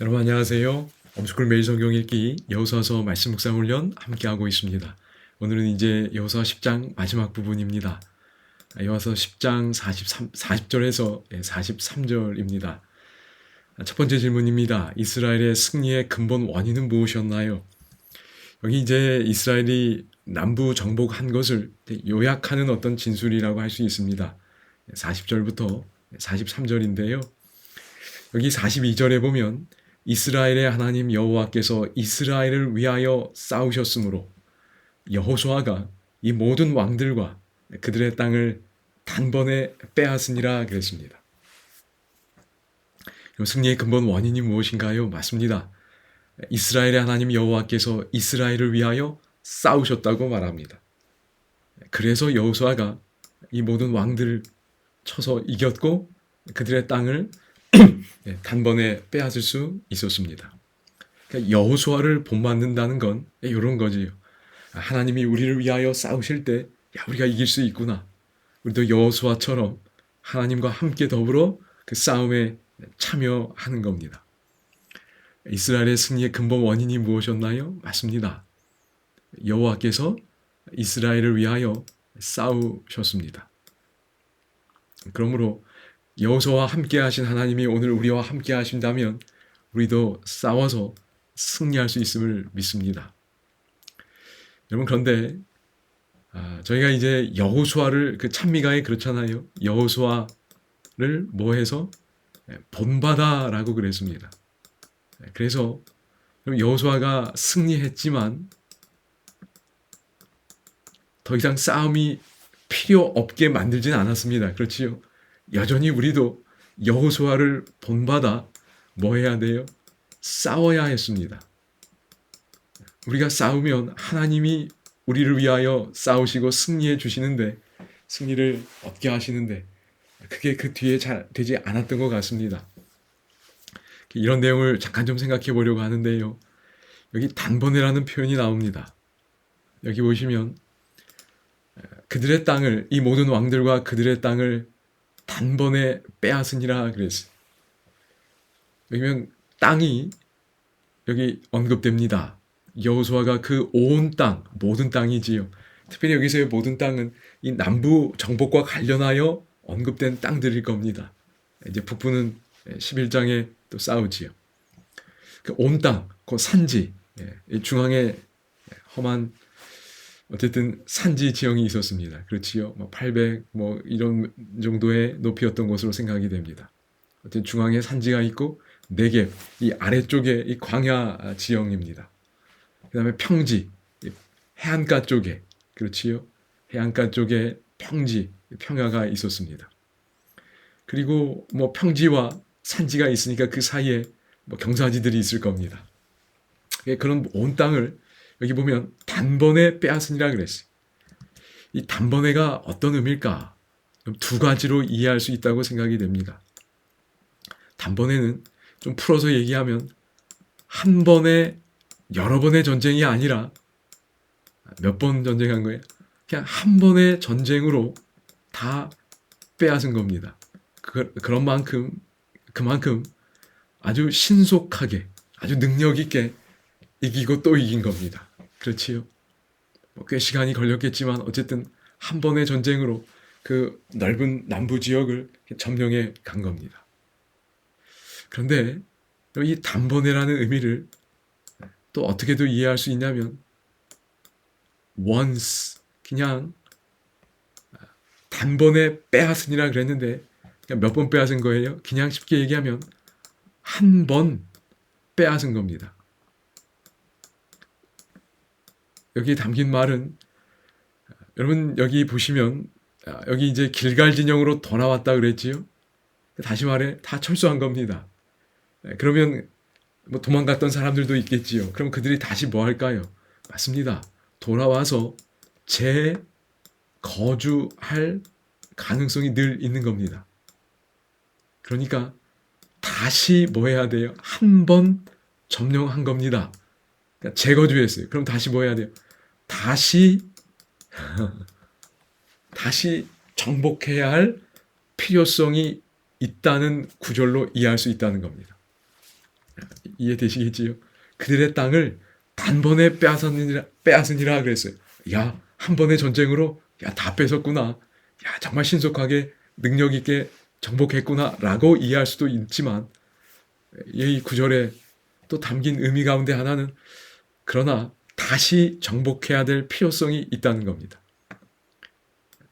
여러분 안녕하세요. 엄스쿨 매일 성경 읽기 여호수아서 말씀 묵상 훈련 함께하고 있습니다. 오늘은 이제 여호수아 10장 마지막 부분입니다. 여호수아 10장 40절에서 43절입니다. 첫 번째 질문입니다. 이스라엘의 승리의 근본 원인은 무엇이었나요? 여기 이제 이스라엘이 남부 정복한 것을 요약하는 어떤 진술이라고 할 수 있습니다. 40절부터 43절인데요. 여기 42절에 보면 이스라엘의 하나님 여호와께서 이스라엘을 위하여 싸우셨으므로 여호수아가 이 모든 왕들과 그들의 땅을 단번에 빼앗으니라 그랬습니다. 승리의 근본 원인이 무엇인가요? 맞습니다. 이스라엘의 하나님 여호와께서 이스라엘을 위하여 싸우셨다고 말합니다. 그래서 여호수아가 이 모든 왕들을 쳐서 이겼고 그들의 땅을 단번에 빼앗을 수 있었습니다. 그러니까 여호수아를 본받는다는 건 이런 거지요. 하나님이 우리를 위하여 싸우실 때 우리가 이길 수 있구나. 우리도 여호수아처럼 하나님과 함께 더불어 그 싸움에 참여하는 겁니다. 이스라엘의 승리의 근본 원인이 무엇이었나요? 맞습니다. 여호와께서 이스라엘을 위하여 싸우셨습니다. 그러므로 여호수아와 함께 하신 하나님이 오늘 우리와 함께 하신다면 우리도 싸워서 승리할 수 있음을 믿습니다. 여러분 그런데 저희가 이제 여호수아를 그 찬미가에 그렇잖아요. 여호수아를 뭐해서 본받아라고 그랬습니다. 그래서 여호수아가 승리했지만 더 이상 싸움이 필요 없게 만들지는 않았습니다. 그렇지요? 여전히 우리도 여호수아를 본받아 뭐 해야 돼요? 싸워야 했습니다. 우리가 싸우면 하나님이 우리를 위하여 싸우시고 승리해 주시는데 승리를 얻게 하시는데 그게 그 뒤에 잘 되지 않았던 것 같습니다. 이런 내용을 잠깐 좀 생각해 보려고 하는데요. 여기 단번에라는 표현이 나옵니다. 여기 보시면 그들의 땅을 이 모든 왕들과 그들의 땅을 단번에 빼앗으니라 그랬어요. 여기면 땅이 여기 언급됩니다. 여호수아가 그 온 땅, 모든 땅이지요. 특별히 여기서의 모든 땅은 이 남부 정복과 관련하여 언급된 땅들일 겁니다. 이제 북부는 11장에 또 싸우지요. 그 온 땅, 그 산지, 중앙에 험한 어쨌든 산지 지형이 있었습니다. 그렇지요. 800 이런 정도의 높이였던 것으로 생각이 됩니다. 어쨌든 중앙에 산지가 있고 네겝 이 아래쪽에 이 광야 지형입니다. 그다음에 평지 해안가 쪽에 그렇지요. 해안가 쪽에 평지 평야가 있었습니다. 그리고 평지와 산지가 있으니까 그 사이에 경사지들이 있을 겁니다. 그런 온 땅을 여기 보면 단번에 빼앗으니라 그랬어요. 이 단번에가 어떤 의미일까? 두 가지로 이해할 수 있다고 생각이 됩니다. 단번에는 좀 풀어서 얘기하면 한 번에 여러 번의 전쟁이 아니라 몇 번 전쟁한 거예요? 그냥 한 번의 전쟁으로 다 빼앗은 겁니다. 그런 만큼 그만큼 아주 신속하게 아주 능력 있게 이기고 또 이긴 겁니다. 그렇지요? 꽤 시간이 걸렸겠지만 어쨌든 한 번의 전쟁으로 그 넓은 남부 지역을 점령해 간 겁니다. 그런데 이 단번에라는 의미를 또 어떻게도 이해할 수 있냐면 once 그냥 단번에 빼앗으니라 그랬는데 몇 번 빼앗은 거예요? 그냥 쉽게 얘기하면 한 번 빼앗은 겁니다. 여기 담긴 말은 여러분 여기 보시면 여기 이제 길갈 진영으로 돌아왔다 그랬지요? 다시 말해 다 철수한 겁니다. 그러면 도망갔던 사람들도 있겠지요. 그럼 그들이 다시 뭐 할까요? 맞습니다. 돌아와서 재거주할 가능성이 늘 있는 겁니다. 그러니까 다시 뭐 해야 돼요? 한 번 점령한 겁니다. 그러니까 재거주했어요. 그럼 다시 뭐 해야 돼요? 다시 정복해야 할 필요성이 있다는 구절로 이해할 수 있다는 겁니다. 이해되시겠지요? 그들의 땅을 단번에 빼앗으니라 그랬어요. 야, 한 번의 전쟁으로 야, 다 뺏었구나. 야, 정말 신속하게 능력 있게 정복했구나 라고 이해할 수도 있지만 이 구절에 또 담긴 의미 가운데 하나는 그러나 다시 정복해야 될 필요성이 있다는 겁니다.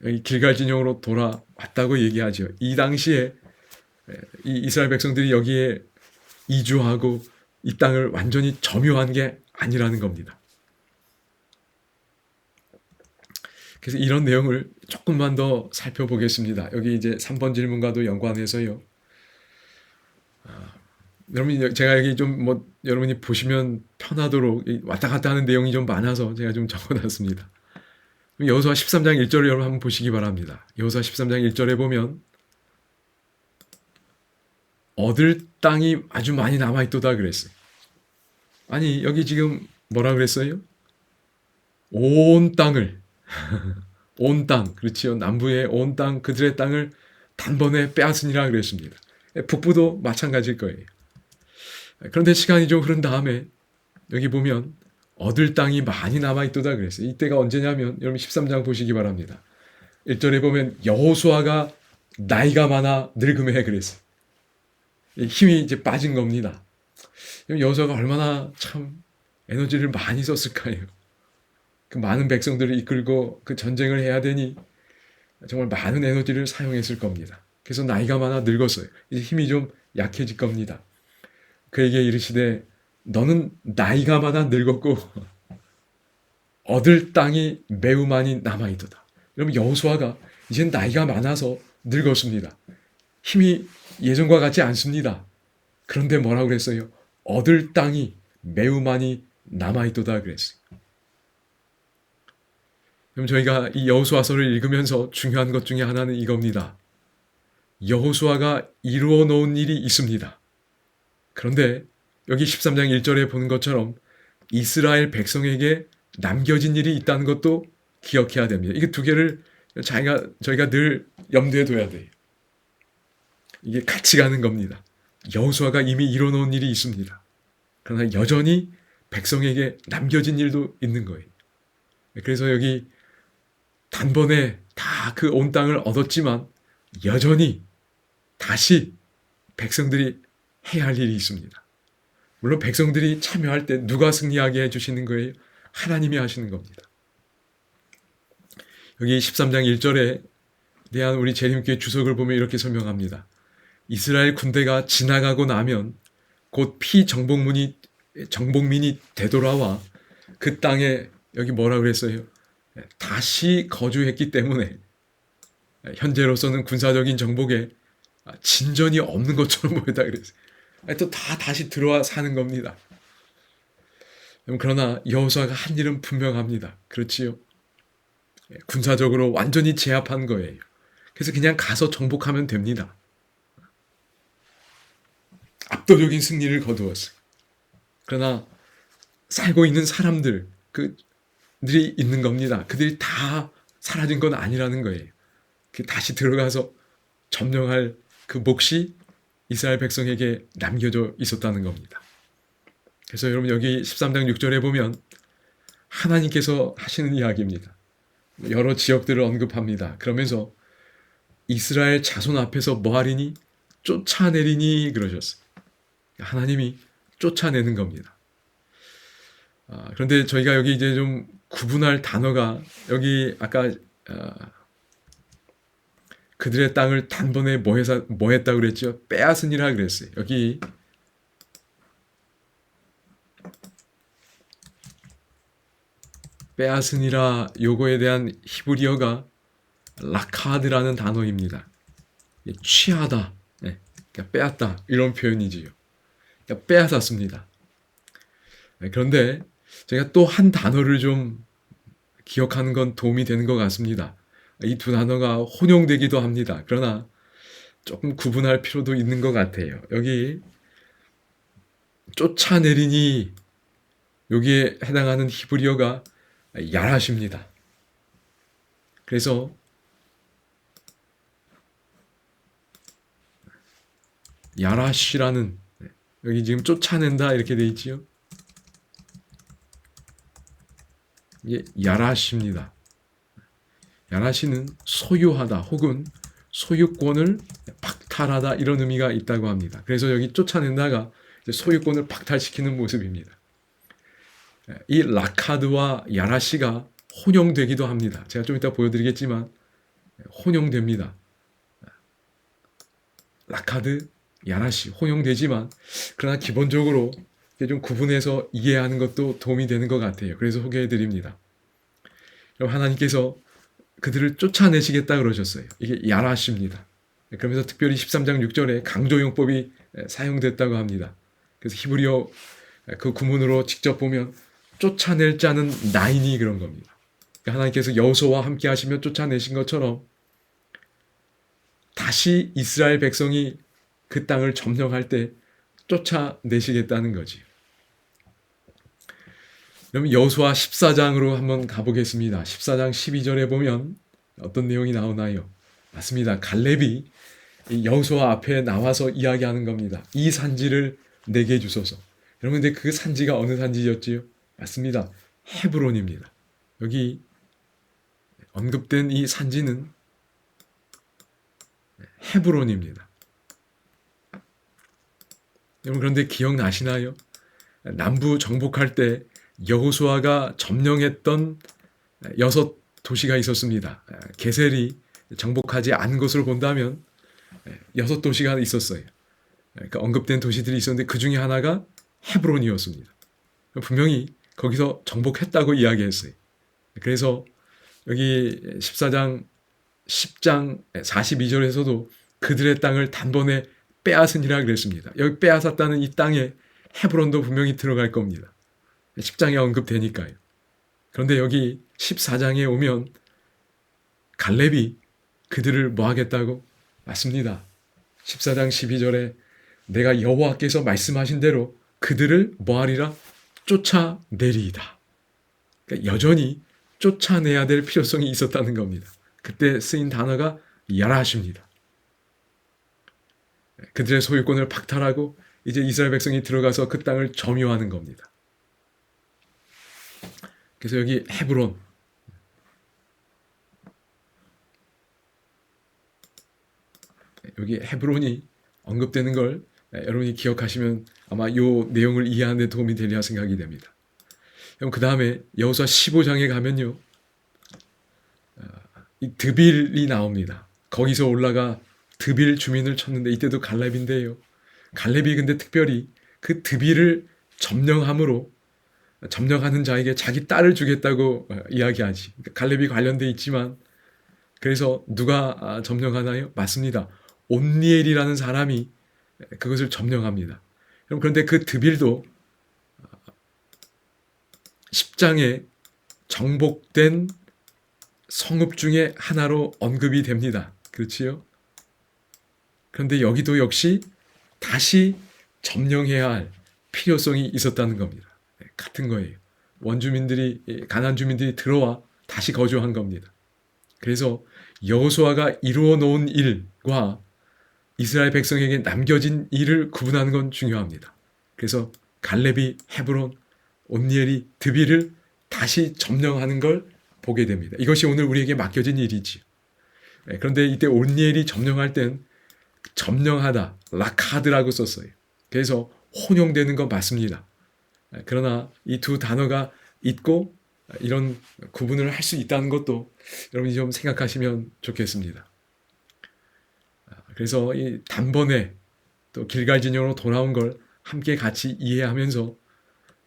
여기 길갈 진영으로 돌아왔다고 얘기하죠. 이 당시에 이 이스라엘 백성들이 여기에 이주하고 이 땅을 완전히 점유한 게 아니라는 겁니다. 그래서 이런 내용을 조금만 더 살펴보겠습니다. 여기 이제 3번 질문과도 연관해서요. 여러분, 제가 여기 좀 여러분이 보시면 편하도록 왔다 갔다 하는 내용이 좀 많아서 제가 좀 적어놨습니다. 여호수아 13장 1절을 여러분 한번 보시기 바랍니다. 여호수아 13장 1절에 보면 얻을 땅이 아주 많이 남아있도다 그랬어요. 아니, 여기 지금 뭐라 그랬어요? 온 땅을 온 땅, 그렇지요. 남부의 온 땅, 그들의 땅을 단번에 빼앗으니라 그랬습니다. 북부도 마찬가지일 거예요. 그런데 시간이 좀 흐른 다음에 여기 보면 얻을 땅이 많이 남아있도다 그랬어요. 이때가 언제냐면 여러분 13장 보시기 바랍니다. 1절에 보면 여호수아가 나이가 많아 늙음에 그랬어요. 힘이 이제 빠진 겁니다. 여호수아가 얼마나 참 에너지를 많이 썼을까요? 그 많은 백성들을 이끌고 그 전쟁을 해야 되니 정말 많은 에너지를 사용했을 겁니다. 그래서 나이가 많아 늙었어요. 이제 힘이 좀 약해질 겁니다. 그에게 이르시되 너는 나이가 많아 늙었고 얻을 땅이 매우 많이 남아있도다. 여러분, 여호수아가 이제 나이가 많아서 늙었습니다. 힘이 예전과 같지 않습니다. 그런데 뭐라고 그랬어요? 얻을 땅이 매우 많이 남아있도다 그랬어요. 그럼 저희가 이 여호수아서를 읽으면서 중요한 것 중에 하나는 이겁니다. 여호수아가 이루어 놓은 일이 있습니다. 그런데 여기 13장 1절에 보는 것처럼 이스라엘 백성에게 남겨진 일이 있다는 것도 기억해야 됩니다. 이게 두 개를 저희가 늘 염두에 둬야 돼요. 이게 같이 가는 겁니다. 여호수아가 이미 이루어 놓은 일이 있습니다. 그러나 여전히 백성에게 남겨진 일도 있는 거예요. 그래서 여기 단번에 다 그 온 땅을 얻었지만 여전히 다시 백성들이 해야 할 일이 있습니다. 물론 백성들이 참여할 때 누가 승리하게 해주시는 거예요? 하나님이 하시는 겁니다. 여기 13장 1절에 대한 우리 재림교회 주석을 보면 이렇게 설명합니다. 이스라엘 군대가 지나가고 나면 곧 피정복민이 되돌아와 그 땅에 여기 뭐라 그랬어요? 다시 거주했기 때문에 현재로서는 군사적인 정복에 진전이 없는 것처럼 보였다 그랬어요. 또 다시 들어와 사는 겁니다. 그러나 여호수아가 한 일은 분명합니다. 그렇지요? 군사적으로 완전히 제압한 거예요. 그래서 그냥 가서 정복하면 됩니다. 압도적인 승리를 거두었어요. 그러나 살고 있는 사람들, 그들이 있는 겁니다. 그들이 다 사라진 건 아니라는 거예요. 다시 들어가서 점령할 그 몫이 이스라엘 백성에게 남겨져 있었다는 겁니다. 그래서 여러분 여기 13장 6절에 보면 하나님께서 하시는 이야기입니다. 여러 지역들을 언급합니다. 그러면서 이스라엘 자손 앞에서 뭐하리니? 쫓아내리니 그러셨어요. 하나님이 쫓아내는 겁니다. 그런데 저희가 여기 이제 좀 구분할 단어가 여기 아까 그들의 땅을 단번에 뭐 했다고 그랬죠? 빼앗으니라 그랬어요. 여기 빼앗으니라 요거에 대한 히브리어가 라카드라는 단어입니다. 취하다, 그러니까 빼앗다 이런 표현이지요. 그러니까 빼앗았습니다. 그런데 제가 또 한 단어를 좀 기억하는 건 도움이 되는 것 같습니다. 이 두 단어가 혼용되기도 합니다. 그러나 조금 구분할 필요도 있는 것 같아요. 여기 쫓아내리니 여기에 해당하는 히브리어가 야라십니다. 그래서 야라시라는 여기 지금 쫓아낸다 이렇게 돼 있지요. 이게 야라시입니다. 야라시는 소유하다 혹은 소유권을 박탈하다 이런 의미가 있다고 합니다. 그래서 여기 쫓아낸다가 소유권을 박탈시키는 모습입니다. 이 라카드와 야라시가 혼용되기도 합니다. 제가 좀 이따 보여드리겠지만 혼용됩니다. 라카드, 야라시 혼용되지만 그러나 기본적으로 좀 구분해서 이해하는 것도 도움이 되는 것 같아요. 그래서 소개해드립니다. 그럼 하나님께서 그들을 쫓아내시겠다 그러셨어요. 이게 야라시입니다. 그러면서 특별히 13장 6절에 강조용법이 사용됐다고 합니다. 그래서 히브리어 그 구문으로 직접 보면 쫓아낼 자는 나인이 그런 겁니다. 그러니까 하나님께서 여호수아와 함께 하시며 쫓아내신 것처럼 다시 이스라엘 백성이 그 땅을 점령할 때 쫓아내시겠다는 거지. 그럼 여호수아 14장으로 한번 가보겠습니다. 14장 12절에 보면 어떤 내용이 나오나요? 맞습니다. 갈렙이 여호수아 앞에 나와서 이야기하는 겁니다. 이 산지를 내게 주소서. 여러분, 근데 그 산지가 어느 산지였지요? 맞습니다. 헤브론입니다. 여기 언급된 이 산지는 헤브론입니다. 여러분, 그런데 기억나시나요? 남부 정복할 때 여호수아가 점령했던 6도시가 있었습니다. 게셀이 정복하지 않은 것으로 본다면 6도시가 있었어요. 그러니까 언급된 도시들이 있었는데 그 중에 하나가 헤브론이었습니다. 분명히 거기서 정복했다고 이야기했어요. 그래서 여기 14장 10장 42절에서도 그들의 땅을 단번에 빼앗으니라 그랬습니다. 여기 빼앗았다는 이 땅에 헤브론도 분명히 들어갈 겁니다. 10장에 언급되니까요. 그런데 여기 14장에 오면 갈렙이 그들을 뭐 하겠다고? 맞습니다. 14장 12절에 내가 여호와께서 말씀하신 대로 그들을 뭐 하리라? 쫓아내리이다. 그러니까 여전히 쫓아내야 될 필요성이 있었다는 겁니다. 그때 쓰인 단어가 야라시입니다. 그들의 소유권을 박탈하고 이제 이스라엘 백성이 들어가서 그 땅을 점유하는 겁니다. 그래서 여기 헤브론, 여기 헤브론이 언급되는 걸 여러분이 기억하시면 아마 이 내용을 이해하는 데 도움이 되리라 생각이 됩니다. 그럼 그 다음에 여호수아 15장에 가면요, 이 드빌이 나옵니다. 거기서 올라가 드빌 주민을 쳤는데 이때도 갈렙인데요. 갈렙이 근데 특별히 그 드빌을 점령하는 자에게 자기 딸을 주겠다고 이야기하지. 그러니까 갈렙이 관련돼 있지만 그래서 누가 점령하나요? 맞습니다. 온니엘이라는 사람이 그것을 점령합니다. 그런데 그 드빌도 10장에 정복된 성읍 중에 하나로 언급이 됩니다. 그렇지요? 그런데 여기도 역시 다시 점령해야 할 필요성이 있었다는 겁니다. 같은 거예요. 가나안 주민들이 들어와 다시 거주한 겁니다. 그래서 여호수아가 이루어 놓은 일과 이스라엘 백성에게 남겨진 일을 구분하는 건 중요합니다. 그래서 갈렙이 헤브론, 온니엘이 드빌을 다시 점령하는 걸 보게 됩니다. 이것이 오늘 우리에게 맡겨진 일이지요. 그런데 이때 온니엘이 점령할 땐 점령하다, 라카드라고 썼어요. 그래서 혼용되는 건 맞습니다. 그러나 이 두 단어가 있고 이런 구분을 할 수 있다는 것도 여러분이 좀 생각하시면 좋겠습니다. 그래서 이 단번에 또 길갈 진영으로 돌아온 걸 함께 같이 이해하면서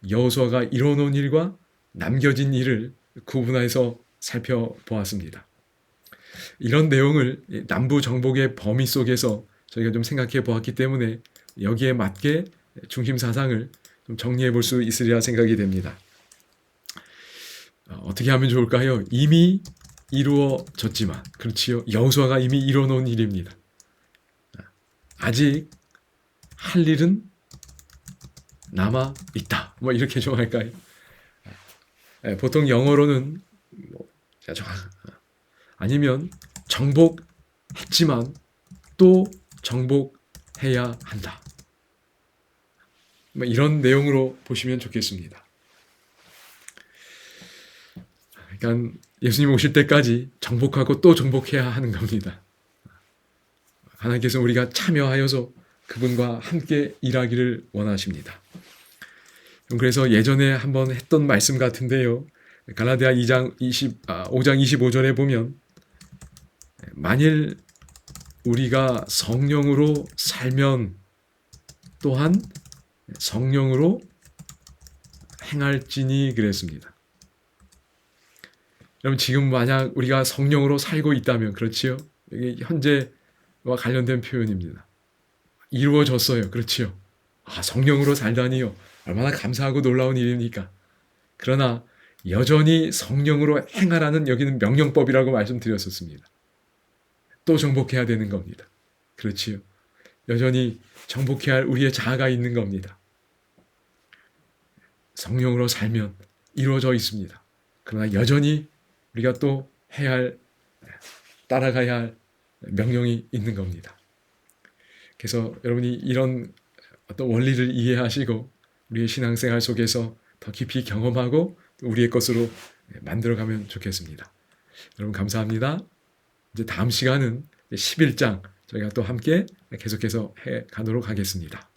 여호수아가 이뤄놓은 일과 남겨진 일을 구분해서 살펴보았습니다. 이런 내용을 남부 정복의 범위 속에서 저희가 좀 생각해 보았기 때문에 여기에 맞게 중심 사상을 좀 정리해 볼 수 있으리라 생각이 됩니다. 어떻게 하면 좋을까요? 이미 이루어졌지만, 그렇지요. 여호수아가 이미 이뤄놓은 일입니다. 아직 할 일은 남아 있다. 뭐 이렇게 좀 할까요? 보통 영어로는 아니면 정복했지만 또 정복해야 한다. 뭐 이런 내용으로 보시면 좋겠습니다. 그러니까 예수님 오실 때까지 정복하고 또 정복해야 하는 겁니다. 하나님께서 우리가 참여하여서 그분과 함께 일하기를 원하십니다. 그래서 예전에 한번 했던 말씀 같은데요. 갈라디아 5장 25절에 보면 만일 우리가 성령으로 살면 또한 성령으로 행할지니 그랬습니다. 여러분 지금 만약 우리가 성령으로 살고 있다면 그렇지요. 이게 현재와 관련된 표현입니다. 이루어졌어요. 그렇지요. 성령으로 살다니요. 얼마나 감사하고 놀라운 일입니까? 그러나 여전히 성령으로 행하라는 여기는 명령법이라고 말씀드렸었습니다. 또 정복해야 되는 겁니다. 그렇지요. 여전히 정복해야 할 우리의 자아가 있는 겁니다. 성령으로 살면 이루어져 있습니다. 그러나 여전히 우리가 또 따라가야 할 명령이 있는 겁니다. 그래서 여러분이 이런 어떤 원리를 이해하시고 우리의 신앙생활 속에서 더 깊이 경험하고 우리의 것으로 만들어가면 좋겠습니다. 여러분 감사합니다. 이제 다음 시간은 11장 저희가 또 함께 계속해서 해 가도록 하겠습니다.